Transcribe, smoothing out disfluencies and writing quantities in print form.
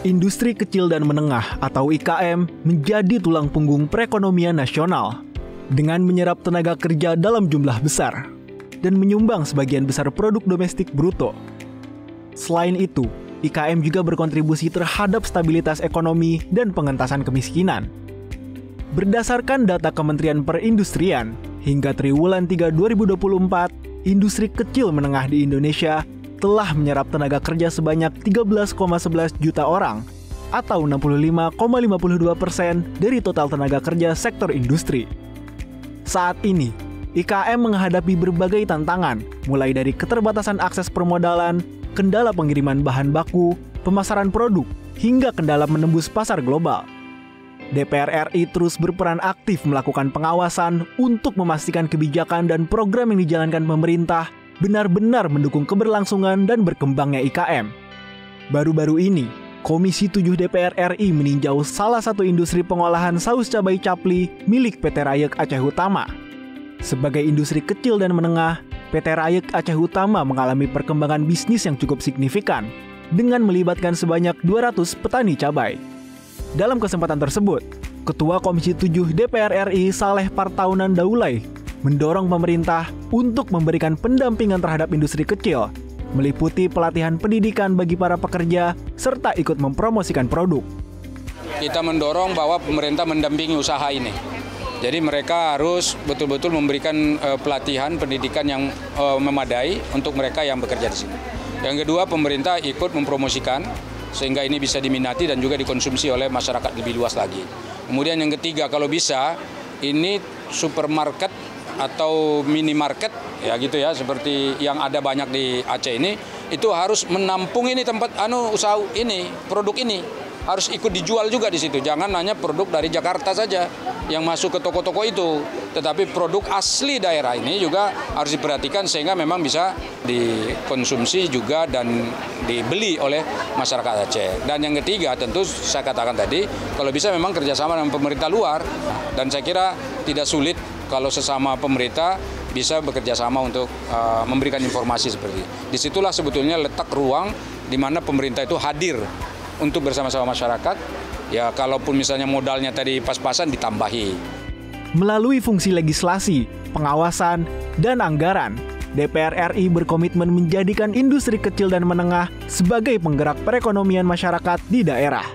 Industri kecil dan menengah atau IKM menjadi tulang punggung perekonomian nasional dengan menyerap tenaga kerja dalam jumlah besar dan menyumbang sebagian besar produk domestik bruto. Selain itu, IKM juga berkontribusi terhadap stabilitas ekonomi dan pengentasan kemiskinan. Berdasarkan data Kementerian Perindustrian, hingga triwulan 3 2024, industri kecil menengah di Indonesia telah menyerap tenaga kerja sebanyak 13,11 juta orang atau 65,52% dari total tenaga kerja sektor industri. Saat ini, IKM menghadapi berbagai tantangan, mulai dari keterbatasan akses permodalan, kendala pengiriman bahan baku, pemasaran produk, hingga kendala menembus pasar global. DPR RI terus berperan aktif melakukan pengawasan untuk memastikan kebijakan dan program yang dijalankan pemerintah benar-benar mendukung keberlangsungan dan berkembangnya IKM. Baru-baru ini, Komisi 7 DPR RI meninjau salah satu industri pengolahan saus cabai capli milik PT Rayek Aceh Utama. Sebagai industri kecil dan menengah, PT Rayek Aceh Utama mengalami perkembangan bisnis yang cukup signifikan dengan melibatkan sebanyak 200 petani cabai. Dalam kesempatan tersebut, Ketua Komisi 7 DPR RI Saleh Partaunan Daulay mendorong pemerintah untuk memberikan pendampingan terhadap industri kecil, meliputi pelatihan pendidikan bagi para pekerja, serta ikut mempromosikan produk. Kita mendorong bahwa pemerintah mendampingi usaha ini. Jadi mereka harus betul-betul memberikan pelatihan pendidikan yang memadai untuk mereka yang bekerja di sini. Yang kedua, pemerintah ikut mempromosikan sehingga ini bisa diminati dan juga dikonsumsi oleh masyarakat lebih luas lagi. Kemudian yang ketiga, kalau bisa ini supermarket atau minimarket ya gitu ya, seperti yang ada banyak di Aceh ini, itu harus menampung ini tempat usaha ini, produk ini harus ikut dijual juga di situ. Jangan hanya produk dari Jakarta saja yang masuk ke toko-toko itu, tetapi produk asli daerah ini juga harus diperhatikan sehingga memang bisa dikonsumsi juga dan dibeli oleh masyarakat Aceh. Dan yang ketiga, tentu saya katakan tadi, kalau bisa memang kerjasama dengan pemerintah luar, dan saya kira tidak sulit kalau sesama pemerintah bisa bekerja sama untuk memberikan informasi seperti ini. Disitulah sebetulnya letak ruang di mana pemerintah itu hadir untuk bersama-sama masyarakat. Ya, kalaupun misalnya modalnya tadi pas-pasan ditambahi. Melalui fungsi legislasi, pengawasan, dan anggaran, DPR RI berkomitmen menjadikan industri kecil dan menengah sebagai penggerak perekonomian masyarakat di daerah.